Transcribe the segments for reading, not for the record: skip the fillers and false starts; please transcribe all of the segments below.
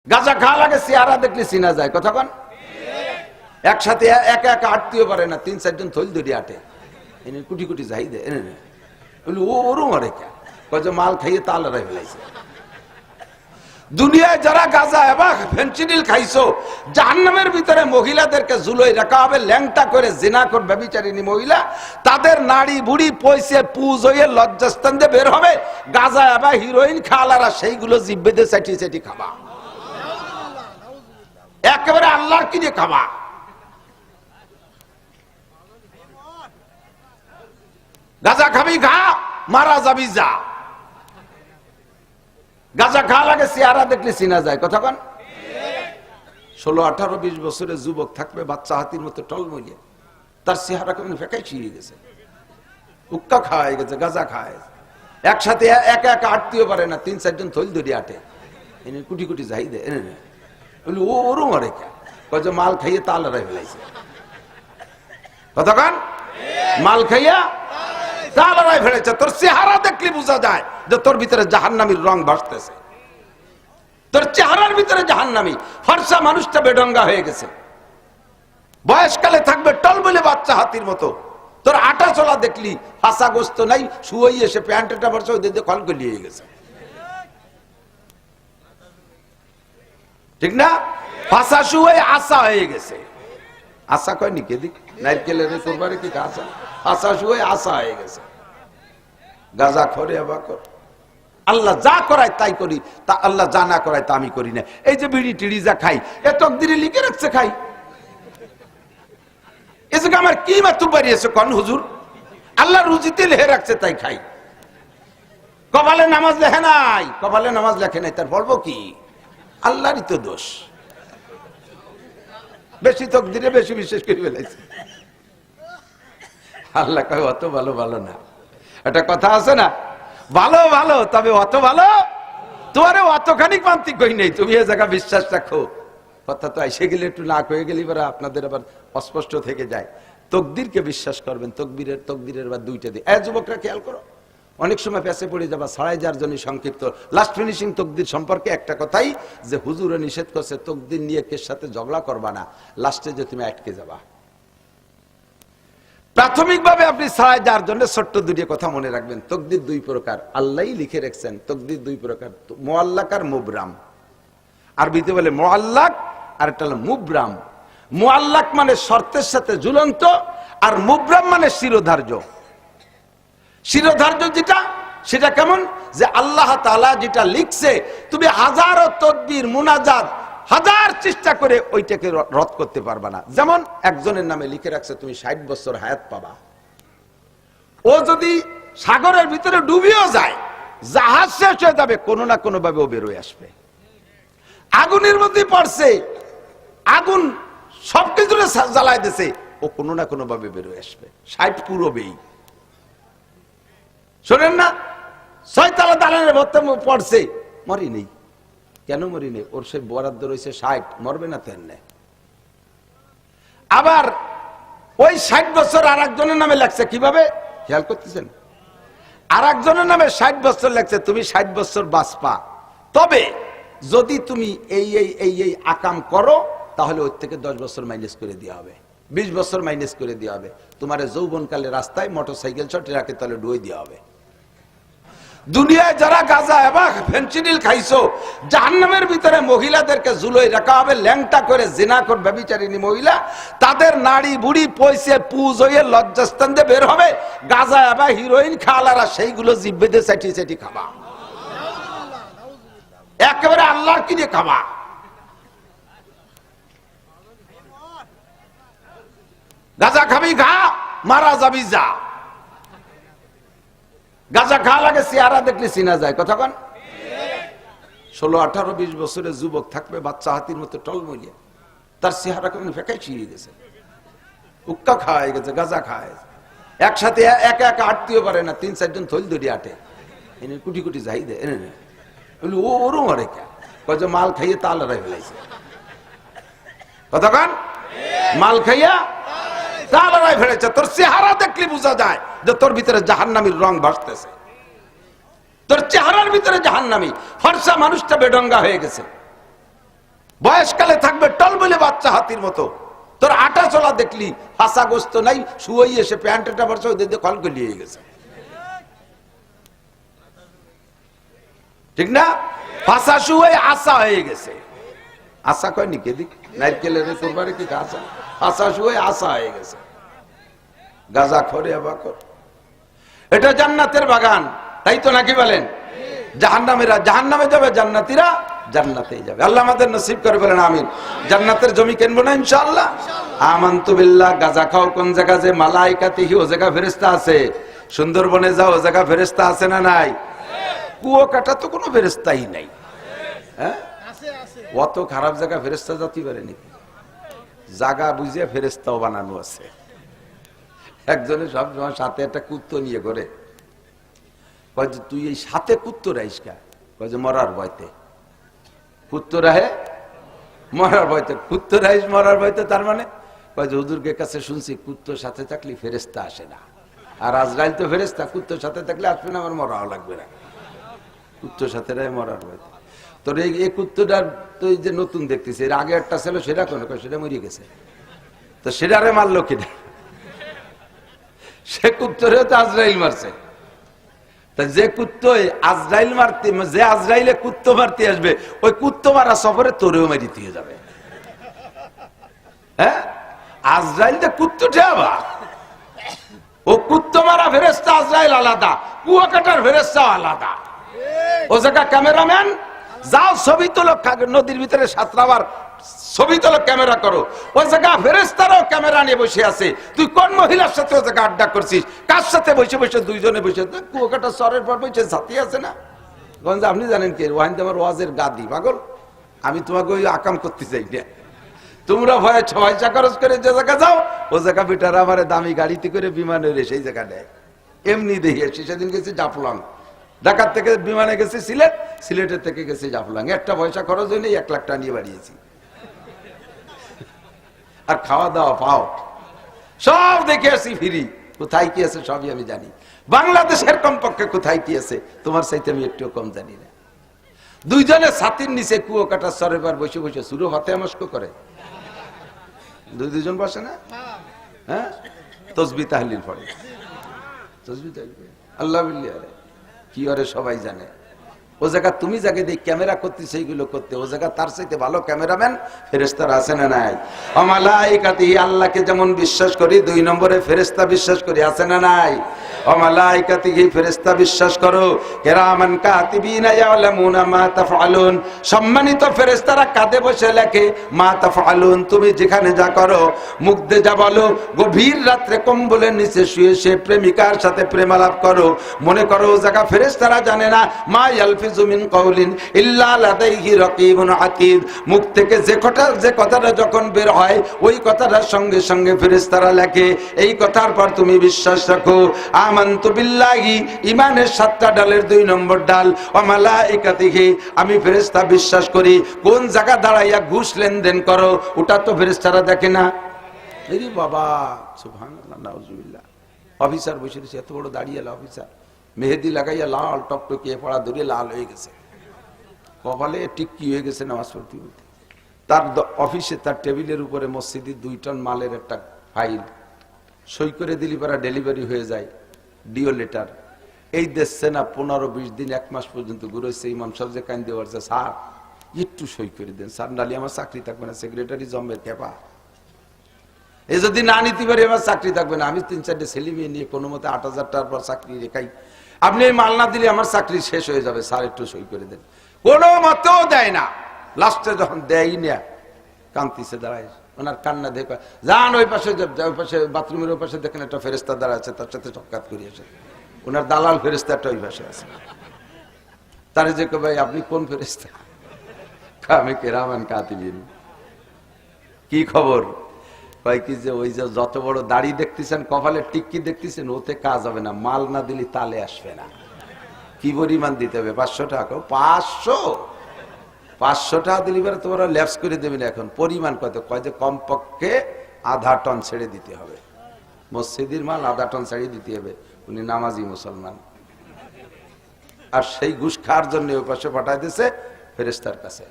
গাঁজা খাওয়া লাগে চেহারা দেখলে চিনা যায়, কথা কন। একসাথে একা একা আটতেও পারে না, ৩-৪ জন থইল ধরে আটে, এনে কুটি কুটি যাই দে, ওরও মরে কে মাল খাইয়ে তাল লড়াই ফেলাইছে। দুনিয়ায় যারা গাঁজা এবং ফেন্সিডিল খাইছো, জাহান্নামের ভিতরে মহিলাদেরকে ঝুলোয় রাখা হবে, ল্যাংটা করে জিনা কর ব্যভিচারিণী মহিলা, তাদের নাড়ি বুড়ি পয়সে পুজ হয়ে লজ্জাস্থান দিয়ে বের হবে। গাঁজা এবং হিরোইন খালারা সেইগুলো জিব্বে দিয়ে চাটি চাটি খাবা, একেবারে আল্লাহর কি দিয়ে খাবা। গাঁজা খাবি খা, মারা যাবি যা। গাঁজা খাওয়া লাগে চেহারা দেখলে চিনা যায়, কথা কন। 16, 18, 20 বছরের যুবক থাকবে বাচ্চা হাতির মতো টলমলিয়ে, তার চেহারা কেমন ফেকাই ছিঁড়ে গেছে, উক্কা খাওয়াই গেছে, গাঁজা খাওয়াই। একসাথে একা একা আটতেও পারে না, ৩-৪ জন থইল ধরে আটে, এনে কুটি কুটি যাই দে, ওরও মরে কে মাল খাইয়ে তাল লড়াই ফেলাইছে, কথা কন। মাল খাইয়া তাল লড়াই ফেলেছে। তোর চেহারা দেখলে বোঝা যায় যে তোর ভিতরে জাহান্নামীর রং ভাসতেছে, তোর চেহারার ভিতরে জাহান্নামী। ফর্সা মানুষটা বেডঙ্গা হয়ে গেছে, বয়সকালে থাকবে টলবলে বাচ্চা হাতির মতো। তোর আটা চলা দেখলি ফাঁসা গোস্ত নাই, শুয়েই এসে প্যান্টটা ভরসা ওই দিয়ে খল গলিয়ে গেছে, ঠিক না? ফাঁসা শুয়ে আসা হয়ে গেছে, আসা কয় নি কেদিক নারকেলের তোরবারে কি আসা, আসা শুয়ে আসা হয়ে গেছে। গাঁজা খরে আবাকর, আল্লাহ যা করায় তাই করি, তা আল্লাহ যা না করায় তা আমি করি না। এই যে বিড়ি টিড়ি যা খাই, এ তকদিরে লিখে রাখছে খাই, এসে আমার কি মাত্র বাড়িয়েছে কন হুজুর? আল্লাহ রুজিতে লেহে রাখছে তাই খাই। কপালে নামাজ লেখে নাই, কপালে নামাজ লেখে নাই, তার বলবো কি? আল্লাহরই তো দোষ, বেশি তকদিরে বেশি বিশ্বাস করে ফেলাইছে। আল্লাহ কয় অত ভালো ভালো না, একটা কথা আছে না, ভালো ভালো তবে অত ভালো তোমারে অতখানি প্রান্তিক কই নেই, তুমি এ জায়গা বিশ্বাস রাখো। কথা তো এসে গেলে একটু না হয়ে গেলে এবার আপনাদের আবার অস্পষ্ট থেকে যায়। তকদিরকে বিশ্বাস করবেন, তকদিরের বা দুইটা দিয়ে। যুবকরা খেয়াল করো, অনেক সময় পেছে পড়ে যাবা, ছড়াই যার জন্য সংক্ষিপ্ত লাস্ট ফিনিশিং তকদির সম্পর্কে একটা কথাই, যে হুজুরে নিষেধ করছে তকদির নিয়ে কে সাথে ঝগড়া করবা না, লাস্টে যে তুমি আটকে যাবা। প্রাথমিকভাবে আপনি ছড়াই যার জন্য ছোট্ট দুটি কথা মনে রাখবেন। তকদির দুই প্রকার, আল্লাহই লিখে রেখেছেন। তকদির দুই প্রকার, মুআল্লাক আর মুবরাম। আরবিতে বলে মুআল্লাক, আর একটা হলো মুবরাম। মুআল্লাক মানে শর্তের সাথে ঝুলন্ত, আর মুবরাম মানে শিরোধার্য। শিরোধার্য যেটা, সেটা কেমন? যে আল্লাহ তাআলা যেটা লিখছে, তুমি হাজারো তদবির মুনাজাত হাজার চেষ্টা করে ওইটাকে রদ করতে পারবা না। যেমন একজনের নামে লিখে রাখছে তুমি 60 বছর হায়াত পাবা, ও যদি সাগরের ভিতরে ডুবিও যায়, জাহাজ শেষ হয়ে যাবে, কোনো না কোনো ভাবে ও বেরোয় আসবে। আগুনের মধ্যে পড়ছে, আগুন সবকিছু জ্বালায় দিছে, ও কোনো না কোনো ভাবে বেরোয় আসবে, 60 পুরোবেই। শোনেন না, 6 তলা দালানের মধ্যে পড়ছে, মরি নেই। কেন মরি নেই? ওর সে বরাদ্দ রয়েছে 60, মরবে না তেমনি। আবার ওই 60 বছর আর একজনের নামে লাগছে, কিভাবে খেয়াল করতেছেন? আর একজনের নামে 60 বছর লাগছে, তুমি 60 বছর বাঁচবা, তবে যদি তুমি এই এই এই এই আকাম করো, তাহলে ওর থেকে 10 বছর মাইনাস করে দেওয়া হবে, 20 বছর মাইনাস করে দেওয়া হবে। তোমার যৌবনকালে রাস্তায় মোটরসাইকেল সহ ট্রাকে তলে ডুয়ে দেওয়া হবে। দুনিয়ায় যারা গাঁজা এবং ফেন্সিডিল খাইছো, জাহান্নামের ভিতরে মহিলাদেরকে ঝুলোয় রাখা হবে, ল্যাংটা করে জিনা কর ব্যভিচারিণী মহিলা, তাদের নাড়ি বুড়ি পয়সে পুজ হয়ে লজ্জাস্থান দিয়ে বের হবে। গাঁজা এবং হিরোইন খালারা সেইগুলো জিব্বে দিয়ে চাটি চাটি খাবা, একেবারে আল্লাহর কি দিয়ে খাবা। গাঁজা খাবি খা, মারা যাবি যা। গাঁজা খাওয়া লাগে চেহারা দেখলে চিনা যায়, কথা কন। 16, 18, 20 বছরের যুবক থাকবে বাচ্চা হাতির মতো টলমলিয়ে, তার চেহারা কেমন ফেকাই ছিঁড়ে গেছে, উক্কা খাওয়াই গেছে, গাঁজা খাওয়াই। একসাথে একা একা আটতেও পারে না, 3-4 জন থইল ধরে আটে, এনে কুটি কুটি যাই দে, ওরও মরে কে মাল খাইয়ে তাল লড়াই ফেলাইছে, কথা কন। মাল খাইয়া তাল লড়াই ফেলেছে। তোর চেহারা দেখলে বোঝা যায় যে তোর ভিতরে জাহান্নামীর রং ভাসতেছে, তোর চেহারার ভিতরে জাহান্নামী। ফর্সা মানুষটা বেডঙ্গা হয়ে গেছে, বয়সকালে থাকবে টলমলে বাচ্চা হাতির মতো। তোর আটা চলা দেখলি ফাঁসা গোস্ত নাই, শুয়েই এসে প্যান্টটা বর্ষা ওদের কল গলিয়ে গেছে, ঠিক না? ফাঁসা শুয়ে আশা হয়ে গেছে। আশা কয় নি কেদিক নারকেলের কোরবানি কি আশা? ফাঁসা শুয়ে আশা হয়ে গেছে। গাজা খরে আবাকর, এটা জান্নাতের বাগান, তাই তো নাকি বলেন? জাহান্নামীরা জাহান্নামে যাবে, জান্নাতীরা জান্নাতেই যাবে। আল্লাহ আমাদের নসিব করে বলেন আমিন। জান্নাতের জমি কিনবো না ইনশাআল্লাহ? আমানতু বিল্লাহ। গাজা খাও কোন জায়গা? যে মালাইকাতিহি, ও জায়গা ফেরেশতা আছে। সুন্দরবনে যাও, ও জায়গা ফেরেশতা আছে না নাই? কুয়ো কাটা তো কোনো ফেরেশতাই নাই। হ্যাঁ, অত খারাপ জায়গা ফেরেশতা যাতে পারেনি, জায়গা বুঝিয়ে ফেরেশতাও বানানো আছে। একজনে সবসময় সাথে একটা কুত্তো নিয়ে করে, কয় যে তুই এই সাথে কুত্তো রাইস কা? কয় যে মরার ভয়তে। কুত্তো রাহে মরার ভয়তে, কুত্তো রাইস মরার ভয়তে। তার মানে কয় যে হুজুরকে কাছে শুনছি কুত্তোর সাথে থাকলে ফেরেশতা আসে না, আর আজরাইল তো ফেরেশতা, কুত্তোর সাথে থাকলে আসবে না, আমার মরাও লাগবে না। কুত্তোর সাথে রায় মরার ভয়তে। তোর এই কুত্তোটার তুই যে নতুন দেখতেছি, এর আগে একটা ছিল, সেটা কোন? সেটা মরিয়ে গেছে, তো সেটারে মারলো কিনা? সে কুত্তরে তো আজরাইল মারছে। যে কুত্তই আজরাইল মারতে, যে আজরাইলে কুত্তো মারতে আসবে, ওই কুত্তো মারা সফরে তোরেও মারি দিয়ে যাবে। হ্যাঁ, আজরাইল তো কুত্তো ঠেবা, ও কুত্তো মারা ফেরেশতা আজরাইল আলাদা, কুয়া কাটার ফেরেশতা আলাদা। ও জায়গা ক্যামেরাম্যান যাও, ছবি তোলো, নদীর ভিতরে সাঁতরাবার ছবি তোলো, ক্যামেরা করো। ওই জায়গা ফেরেশতারাও ক্যামেরা নিয়ে বসে আছে। তুই কোন মহিলার সাথে ওই জায়গা আড্ডা করছিস? কার সাথে বসে বসে? দুইজনে বসে, কুয়াকাটা সরের পর বসে সাথী আছে না গঞ্জ। আপনি জানেন কে? ওয়াহিন আমার ওয়াজের গাদি পাগল। আমি তোমাকে ওই আকাম করতে চাই না। তোমরা ভয়ে পয়সা খরচ করে যে জায়গা যাও, ও জায়গা বিটারা আমার দামি গাড়িতে করে বিমানে সেই জায়গা নেয়। এমনি দেখি সেদিন গেছি জাফলং, ঢাকার থেকে বিমানে গেছি সিলেট, সিলেটের থেকে গেছি জাফলং। একটা পয়সা খরচ হয়নি, 1 লাখ টাকা নিয়ে বাড়িয়েছি। আর খাওয়া দাওয়া পাও, সব দেখে আসি ফিরি। কোথায় কি আছে সবই আমি জানি। বাংলাদেশের কমপক্ষে কোথায় কি আছে তোমার চাইতে আমি একটু কম জানি না। দুইজনে ছাতির নিচে কুয়ো কাটা সরেবার বসে বসে সুরো হাতে মস্ক করে। দুইজন বসে না? হ্যাঁ, তসবিহ তাহলিল পড়ে, তসবিহ তাহলিল। আল্লাহ বিল্লাহ কি করে সবাই জানে। ও জায়গা তুমি যাকে দিয়ে ক্যামেরা করতে, সেইগুলো করতে, ও জায়গা তার চাইতে ভালো ক্যামেরাম্যান ফেরেশতারা আছে না নাই? ও মালাইকাতিহি, আল্লাহকে যেমন বিশ্বাস করি, 2 নম্বরে ফেরেশতা বিশ্বাস করি, আছে না নাই? ও মালাইকাতিহি, ফেরেশতা বিশ্বাস করো। কিরামান কাতিবিনা ইয়ালামুনা মা তাফআলুন, সম্মানিত ফেরেশতারা কাঁধে বসে লেখে মা তাফআলুন, তুমি যেখানে যা করো, মুখ দিয়ে যা বলো। গভীর রাত্রে কম্বলের নিচে শুয়ে সে প্রেমিকার সাথে প্রেমালাপ করো, মনে করো ও জায়গা ফেরেশতারা জানে না মা ইয়ালফিজু মিন কাউলিন ইল্লা লাদাইহি রাকিবুন আতীদ, মুখ থেকে যে কথাটা যখন বের হয়, ওই কথাটার সঙ্গে সঙ্গে ফেরেশতারা লেখে। এই কথার পর তুমি বিশ্বাস রাখো। আমানতু বিল্লাহি, ইমানের 7টা ডালের 2 নম্বর ডাল। ওয়া মালাইকাতিহি, আমি ফেরেশতা বিশ্বাস করি। কোন জায়গা দাঁড়াইয়া ঘুষ লেনদেন করো, ওটা তো ফেরেশতারা দেখে না। এই বাবা, সুবহানাল্লাহ, নাউজুবিল্লাহ। অফিসার বসে রয়েছে, এত বড় দাঁড়িয়ে অফিসার, মেহেদি লাগাইয়া লাল টকটকিয়ে পড়া ধরে লাল হয়ে গেছে, কপালে টিক্কি হয়ে গেছে নামাজ পড়তে পড়তে। তার অফিসে তার টেবিলের উপরে মসজিদের 2 টন মালের একটা ফাইল, সই করে দিলি পারা ডেলিভারি হয়ে যায়, ডিও লেটার। এই দেখছে না 15-20 দিন 1 মাস পর্যন্ত ঘুরেছে। ইমাম সাহেব যে কান্দে বলছে, স্যার একটু সই করে দেন স্যার, নালি আমার চাকরি থাকবে না, সেক্রেটারি জম্মের কেপা। এই যদি না নিতে পারি আমার চাকরি থাকবে না। আমি 3-4টে ছেলে মেয়ে নিয়ে কোনো মতে 8,000 টাকার পর চাকরি রেখাই, আপনি এই মাল না দিলে আমার চাকরি শেষ হয়ে যাবে, স্যার একটু সই করে দেন। কোনো মতেও দেয় না। লাস্টে যখন দেয় না, কান্তিছে, দাঁড়ায়, ওনার কান্না দেখে যান ওই পাশে, ওই পাশে বাথরুমের ওই পাশে দেখেন একটা ফেরেশতা দাঁড়া আছে, তার সাথে সাক্ষাৎ করিয়েছে। ওনার দালাল ফেরেশতা একটা ওই পাশে আছে। তারে যে ভাই আপনি কোন ফেরেশতা? আমি কিরামান কাতিবিন। কি খবর? কয় কি যে ওই যে যত বড় দাড়ি দেখতেছেন, কপালে টিক্কি দেখতেছেন, ওতে কাজ হবে না, মাল না দিলে তালে আসবে না। কি পরিমাণ দিতে হবে? 500 টাকা। 500 টাকা দিলে তোমরা ল্যাপস করে দেবেন। এখন পরিমাণ কত? কয় যে কমপক্ষে আধা টন ছেড়ে দিতে হবে। মসজিদের মাল আধা টন ছেড়ে দিতে হবে। উনি নামাজি মুসলমান, আর সেই ঘুষ খাওয়ার জন্য ওই পাশে পাঠাই দিয়েছে ফেরেশতার কাছে।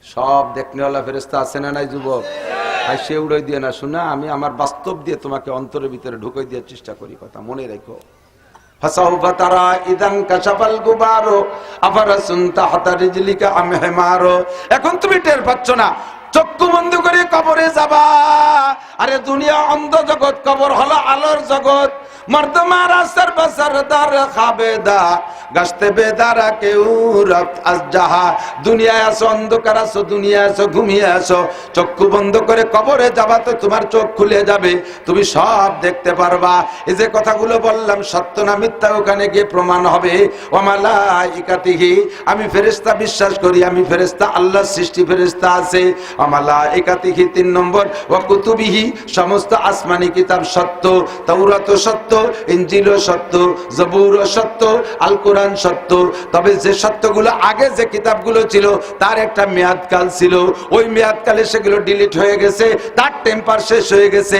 সব দেখনেওয়ালা ফেরেশতা আছে না নাই যুবক? আর সে উড়াই দিয়ে না শোনা, আমি আমার বাস্তব দিয়ে তোমাকে অন্তরের ভিতরে ঢুকাই দেওয়ার চেষ্টা করি, কথা মনে রেখো। ফাসাউফা তারা ইদান কাশাফাল গুবারো আফারাসুন তাহতা রিজলিকা আম হিমারো। এখন তুমি টের পাচ্ছ না, চক্ষু বন্ধ করে কবরে যাবা। আরে দুনিয়া অন্ধ জগৎ, কবর হলো আলোর জগৎ। মর্দমারা সর্বসরদার খাবেদা গাছতে বেদারা কেউ রফ আজ যাহা। দুনিয়ায় আসো, অন্ধকার আসো, দুনিয়া আসো, ঘুমিয়ে আসো। চক্ষু বন্ধ করে কবরে যাবা তো তোমার চোখ খুলে যাবে, তুমি সব দেখতে পারবা। এই যে কথাগুলো বললাম সত্য না মিথ্যা, ওখানে গিয়ে প্রমাণ হবে। ওয়া মালাইকাতিহি, আমি ফেরেশতা বিশ্বাস করি, আমি ফেরেশতা আল্লাহর সৃষ্টি ফেরেশতা আছে। ওয়া মালাইকাতিহি 3 নম্বর, ওয়া কুতুবিহি, সমস্ত আসমানি কিতাব সত্য, তাওরাত সত্য, ইনজিল সত্য, জবুর সত্য, আল কোরআন সত্য। তবে যে সত্যগুলো আগে যে কিতাবগুলো ছিল তার একটা মেয়াদকাল ছিল, ওই মেয়াদকালে সেগুলো ডিলিট হয়ে গেছে, তার টেম্পার শেষ হয়ে গেছে।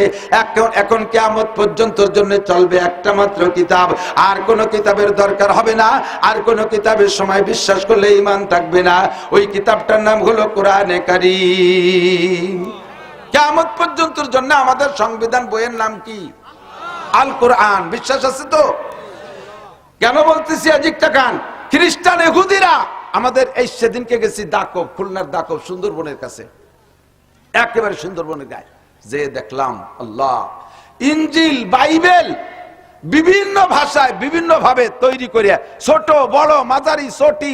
এখন কিয়ামত পর্যন্ত জন্য চলবে একটা মাত্র কিতাব, আর কোন কিতাবের দরকার হবে না। আর কোন কিতাবের সময় বিশ্বাস করলে ঈমান থাকবে না। ওই কিতাবটার নাম হলো কোরআনে কারীম। কিয়ামত পর্যন্তর জন্য আমাদের সংবিধান বইয়ের নাম কি? আল কোরআন। বিশ্বাস আছে তো? কেন বলতেছি আজিকটা কান? খ্রিস্টান ইহুদিরা আমাদের এই সেদিনকে গেছি দাকব, খুলনার দাকব, সুন্দরবনের কাছে, একেবারে সুন্দরবনের গায়ে যে দেখলাম আল্লাহ, ইনজিল বাইবেল বিভিন্ন ভাষায় বিভিন্ন ভাবে তৈরি করিয়া, ছোট বড় মাঝারি ছোটি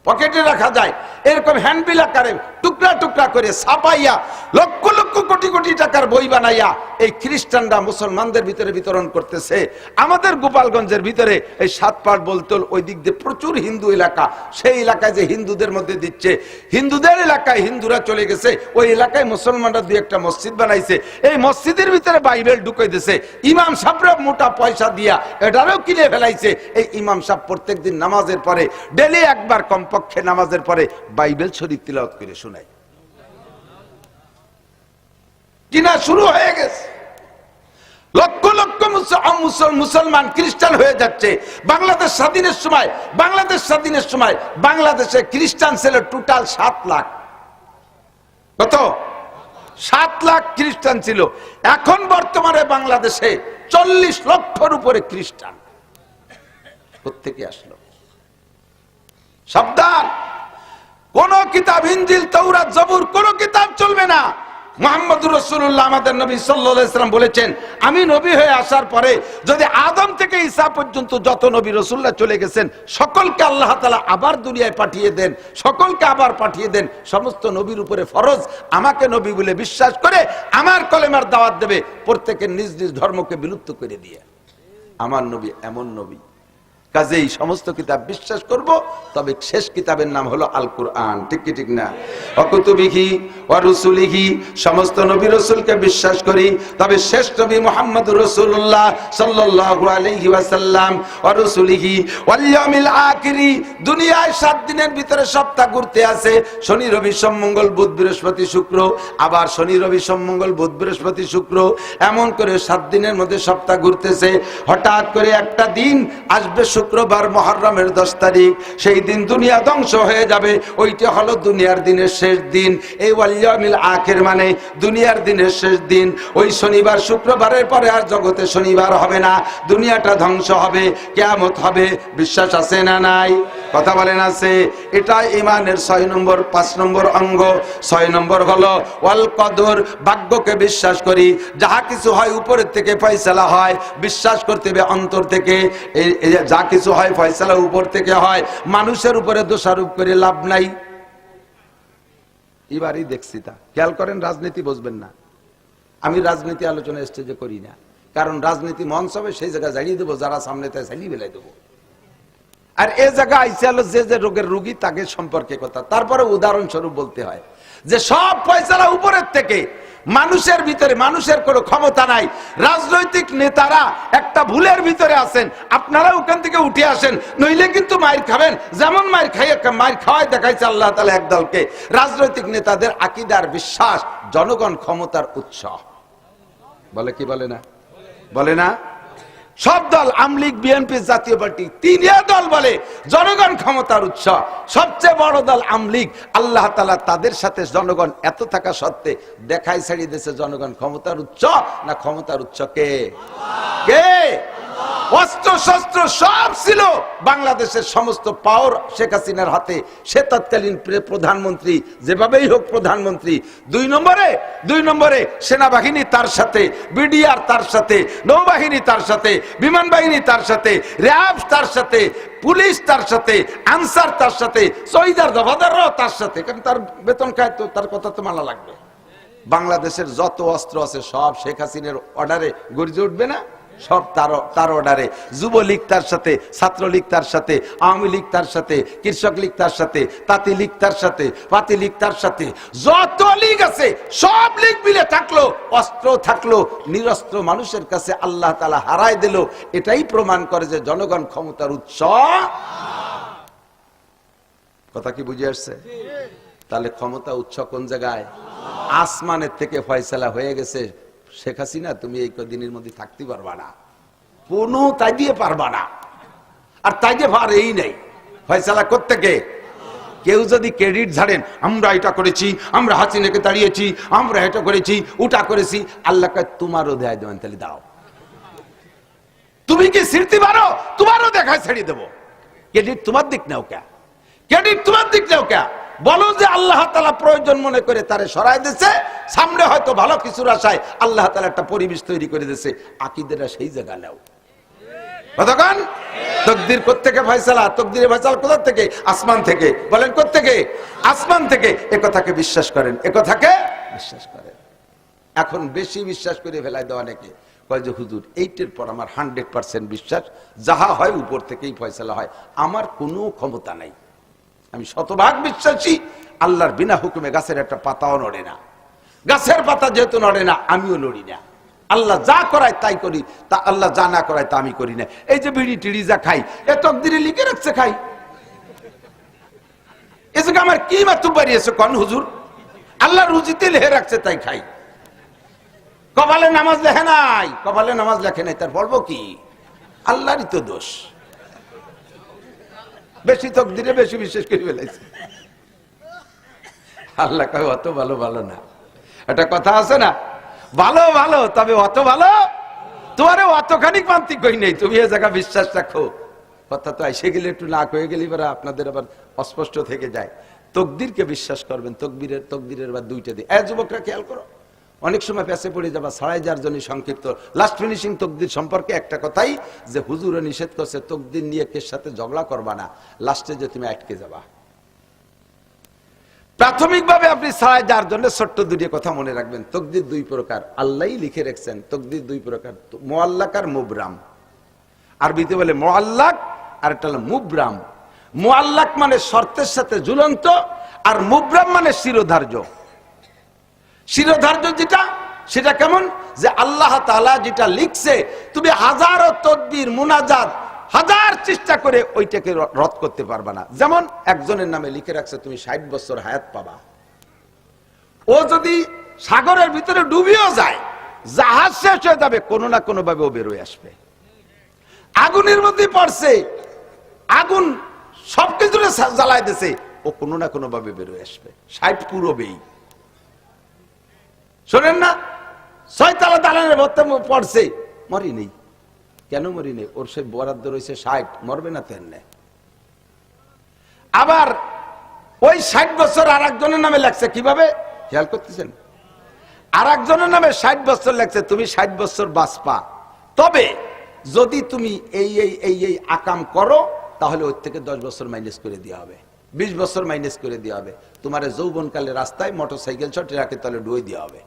পকেটে রাখা যায় এরকম হ্যান্ডবিল আকারে টুকরা টুকরা করে ছাপাইয়া লক্ষ লক্ষ কোটি কোটি টাকার বই বানাইয়া এই খ্রিস্টানরা মুসলমানদের ভিতরে বিতরণ করতেছে। আমাদের গোপালগঞ্জের ভিতরে এই 7 পাট বলতল ওই দিক দিয়ে প্রচুর হিন্দু এলাকা, সেই এলাকায় যে হিন্দুদের মধ্যে দিচ্ছে, হিন্দুদের এলাকায় হিন্দুরা চলে গেছে, ওই এলাকায় মুসলমানরা 2-1টা মসজিদ বানাইছে, এই মসজিদের ভিতরে বাইবেল ঢুকাই দিছে। ইমাম সাহেবরা মোটা পয়সা দিয়া এটারও কিনে ফেলাইছে। এই ইমাম সাহেব প্রত্যেকদিন নামাজের পরে ডেলি একবার কমপক্ষে নামাজের পরে বাইবেল শরীফ তিলাওয়াত করে শোনায়। কিনা শুরু হয়ে গেছে, লক্ষ লক্ষ মুসলমান খ্রিস্টান হয়ে যাচ্ছে। বাংলাদেশ স্বাধীনের সময় বাংলাদেশে খ্রিস্টান ছিল টোটাল 7 লাখ। কত? 7 লাখ খ্রিস্টান ছিল। এখন বর্তমানে বাংলাদেশে 40 লক্ষর উপরে খ্রিস্টান। কোত্থেকে আসলো? সাবধান, কোন কিতাব ইনজিল তাওরাত জবুর কোন কিতাব চলবে না। মুহাম্মদুর রাসূলুল্লাহ আমাদের নবী সাল্লাল্লাহু আলাইহি ওয়াসাল্লাম বলেছেন, আমি নবী হয়ে আসার পরে যদি আদম থেকে ঈসা পর্যন্ত যত নবী রাসূলুল্লাহ চলে গেছেন সকলকে আল্লাহ তাআলা আবার দুনিয়ায় পাঠিয়ে দেন, সকলকে আবার পাঠিয়ে দেন। সমস্ত নবীর উপরে ফরজ আমাকে নবী বলে বিশ্বাস করে আমার কলেমার দাওয়াত দেবে, প্রত্যেকের নিজ নিজ ধর্মকে বিলুপ্ত করে দিয়ে। আমার নবী এমন নবী, কাজেই সমস্ত কিতাব বিশ্বাস করব, তবে শেষ কিতাবের নাম হলো আল কোরআন। ঠিক কি ঠিক না? ওয়াকুতুবিহি ওয়া রুসুলিহি, সমস্ত নবী রাসূলকে বিশ্বাস করি, তবে শেষ নবী মুহাম্মদুর রাসূলুল্লাহ সাল্লাল্লাহু আলাইহি ওয়াসাল্লাম ওয়া রুসুলিহি ওয়াল ইয়াউমিল আখিরি। দুনিয়ায় 7 দিনের ভিতরে সপ্তাহ ঘুরতে আছে, শনি রবি সোম মঙ্গল বুধ বৃহস্পতি শুক্র, আবার শনি রবি সোম মঙ্গল বুধ বৃহস্পতি শুক্র, এমন করে 7 দিনের মধ্যে সপ্তাহ ঘুরতেছে। হঠাৎ করে একটা দিন আসবে শুক্রবার মুহররমের 10 তারিখ, সেই দিন দুনিয়া ধ্বংস হয়ে যাবে। ওইটা হলো দুনিয়ার দিনের শেষ দিন। এই ওয়াল ইয়াউমিল আখির মানে দুনিয়ার দিনের শেষ দিন। ওই শনিবার শুক্রবারের পরে আর জগতে শনিবার হবে না, দুনিয়াটা ধ্বংস হবে, কিয়ামত হবে। বিশ্বাস আছে না নাই? কথা বলেন আছে? এটা ঈমানের 6 নম্বর 5 নম্বর অঙ্গ। 6 নম্বর হলো ওয়াল কদর, ভাগ্যকে বিশ্বাস করি। যাহা কিছু হয় উপরের থেকে ফয়সালা হয়, বিশ্বাস করতে হবে অন্তর থেকে। এই যা কিছু হয় ফয়সালা উপর থেকে হয়, মানুষের উপরে দোষারোপ করে লাভ নাই। এবারই দেখছি তা, খেয়াল করেন, রাজনীতি বুঝবেন না। আমি রাজনীতি আলোচনা স্টেজে করি না, কারণ রাজনীতি মঞ্চ হবে, সেই জায়গায় জ্বালিয়ে দেবো, যারা সামনে তাই জ্বালিয়ে বেলাই দেবো। আর এ জায়গা আইসে হলো যে রোগের রুগী তাকে সম্পর্কে কথা। তারপরে উদাহরণস্বরূপ বলতে হয় যে সব ফয়সালা উপরের থেকে, মানুষের ভিতরে মানুষের কোনো ক্ষমতা নাই। রাজনৈতিক নেতারা একটা ভুলের ভিতরে আছেন, আপনারা ওখান থেকে উঠে আসেন, নইলে কিন্তু মাইর খাবেন। যেমন মাইর খাওয়ায় দেখাইছে আল্লাহ তাআলা একদলকে। রাজনৈতিক নেতাদের আকীদার বিশ্বাস জনগণ ক্ষমতার উৎস। বলে কি বলে না? বলে না? সব দল আমলিগ বিএনপি জাতীয় পার্টি তিনিয়া দল বলে জনগণ ক্ষমতার উৎস, সবচেয়ে বড় দল আমলিগ। আল্লাহ তাআলা তাদের সাথে জনগণ এত থাকা সত্ত্বে দেখাই ছাড়িয়ে দিয়েছে জনগণ ক্ষমতার উৎস না ক্ষমতার উৎস কে? কে? অস্ত্র শস্ত্র সব ছিল বাংলাদেশের সমস্ত পাওয়ার শেখ হাসিনার হাতে। সে তৎকালীন প্রধানমন্ত্রী, যেভাবেই হোক প্রধানমন্ত্রী। দুই নম্বরে সেনাবাহিনী তার সাথে, বিডিআর তার সাথে, নৌবাহিনী তার সাথে, বিমান বাহিনী তার সাথে, র্যাব তার সাথে, পুলিশ তার সাথে, আনসার তার সাথে, শহীদার দফাদাররাও তার সাথে। কারণ তার বেতন খায় তো, তার কথা তো মানা লাগবে। বাংলাদেশের যত অস্ত্র আছে সব শেখ হাসিনার অর্ডারে গর্জে উঠবে না? সব তার অর্ডারে। যুবলীগ তার সাথে, ছাত্রলীগ তার সাথে, আওয়ামী লীগ তার সাথে, কৃষক লীগ তার সাথে, তাঁতি লীগ তার সাথে, পাতি লীগ তার সাথে, যত লীগ আছে সব লীগ মিলে থাকলো, অস্ত্র থাকলো, নিরস্ত্র মানুষের কাছে আল্লাহ তাআলা হারায় দিল। এটাই প্রমাণ করে যে জনগণ ক্ষমতার উৎস। কথা কি বুঝে আসছে? তাহলে ক্ষমতা উৎস কোন জায়গায়? আসমানের থেকে ফয়সালা হয়ে গেছে, শেখ হাসিনা তুমি এই কদিনের মধ্যে থাকতে পারবা না, কোনো তাই দিয়ে পারবা না। আর তাই যে ভার এই নেই, ফয়সালা কোত্থেকে? কেউ যদি ক্রেডিট ঝাড়েন, আমরা এটা করেছি, আমরা হাসিনাকে তাড়িয়েছি, আমরা এটা করেছি, ওটা করেছি, আল্লাহ কয় তোমারও দেয় দেবেন, তাহলে দাও। তুমি কি ছিড়তে পারো? তোমারও দেখায় ছেড়ে দেবো। ক্রেডিট তোমার দিক নাও কে? ক্রেডিট তোমার দিক নাও কে? বলো যে আল্লাহ তাআলা প্রয়োজন মনে করে তারে সরাই দিয়েছে, সামনে হয়তো ভালো কিছুর আশায় আল্লাহ তাআলা একটা পরিবেশ তৈরি করে দিয়েছে, আকীদাটা সেই জায়গা নাও। কতক্ষণ? তকদির কোত্থেকে ফয়সালা? তকদিরের ফয়সালা কোথা থেকে? আসমান থেকে। বলেন কোত্থেকে? আসমান থেকে। একথাকে বিশ্বাস করেন, একথাকে বিশ্বাস করেন। এখন বেশি বিশ্বাস করে ফেলায় দেওয়া অনেকে কয় যে হুজুর এইটার পর আমার 100% বিশ্বাস, যাহা হয় উপর থেকেই ফয়সালা হয়, আমার কোনো ক্ষমতা নাই। আমি শতভাগ বিশ্বাসী আল্লাহর বিনা হুকুমে গাছের একটা পাতাও নড়ে না। গাছের পাতা যেহেতু নড়ে না, আমিও নড়ি না। আল্লাহ যা করায় তাই করি, তা আল্লাহ যা না করায় তা আমি করি না। এই যে বিড়ি টিড়ি যা খাই, এ তকদিরে লিখে রাখছে খাই, এসে আমার কি মাতুব বাড়িয়েছে কন হুজুর? আল্লাহ রুজিতে লিখে রাখছে তাই খাই। কপালে নামাজ লেখে নাই, কপালে নামাজ লেখে নাই, তার বলবো কি? আল্লাহরই তো দোষ। বেশি তকদিরে বেশি বিশ্বাস করে ফেলাইছে। আল্লাহ কয় অত ভালো ভালো না। একটা কথা আছে না, ভালো ভালো তবে অত ভালো তোমার অতখানি মান্তিক কই নেই, তুমি এ জায়গা বিশ্বাস রাখো। কথা তো এসে গেলে একটু না কয়ে গেলে এবার আপনাদের আবার অস্পষ্ট থেকে যায়। তকদিরকে বিশ্বাস করবেন, তকদিরের বা দুইটা দিয়ে। যুবকরা খেয়াল করো, অনেক সময় পেছে পড়ে যাবা, 6,500 জনই সংক্ষিপ্ত লাস্ট ফিনিশিং তকদির সম্পর্কে একটা কথাই যে হুজুরে নিষেধ করছে তকদির নিয়ে কে সাথে ঝগড়া করবা না, লাস্টে যে তুমি আটকে যাবা। প্রাথমিকভাবে আপনি 6,500 জনের ছোট্ট দুটি কথা মনে রাখবেন। তকদির দুই প্রকার, আল্লাহই লিখে রেখেছেন। তকদির দুই প্রকার, মুআল্লাক আর মুবরাম। আরবিতে বলে মুআল্লাক, আর একটা হলো মুবরাম। মুআল্লাক মানে শর্তের সাথে ঝুলন্ত, আর মুবরাম মানে শিরোধার্য। শিরোধার্য যেটা, সেটা কেমন? যে আল্লাহ তাআলা যেটা লিখছে, তুমি হাজারো তদবির মুনাজাত হাজার চেষ্টা করে ওইটাকে রদ করতে পারবা না। যেমন একজনের নামে লিখে রাখছে তুমি 60 বছর হায়াত পাবা, ও যদি সাগরের ভিতরে ডুবিও যায়, জাহাজ শেষ হয়ে যাবে, কোনো না কোনো ভাবে ও বেরোয় আসবে। আগুনের মধ্যে পড়ছে, আগুন সবকিছু জ্বালায় দিছে, ও কোনো না কোনো ভাবে বেরোয় আসবে, 60 পুরোবেই। শোনেন না, 6 তলা দালানের মধ্যে পড়ছে, মরি নেই। কেন মরি নেই? ওর সে বরাদ্দ রয়েছে 60, মরবে না তেমনে। আবার ওই 60 বছর আর একজনের নামে লাগছে, কিভাবে খেয়াল করতেছেন? আর একজনের নামে 60 বছর লাগছে, তুমি 60 বছর বাঁচবা, তবে যদি তুমি এই এই এই এই আকাম করো, তাহলে ওর থেকে 10 বছর মাইনাস করে দেওয়া হবে, 20 বছর মাইনাস করে দেওয়া হবে। তোমার যৌবনকালে রাস্তায় মোটরসাইকেল ছ ট্রাকের তলে ডুয়ে দেওয়া হবে।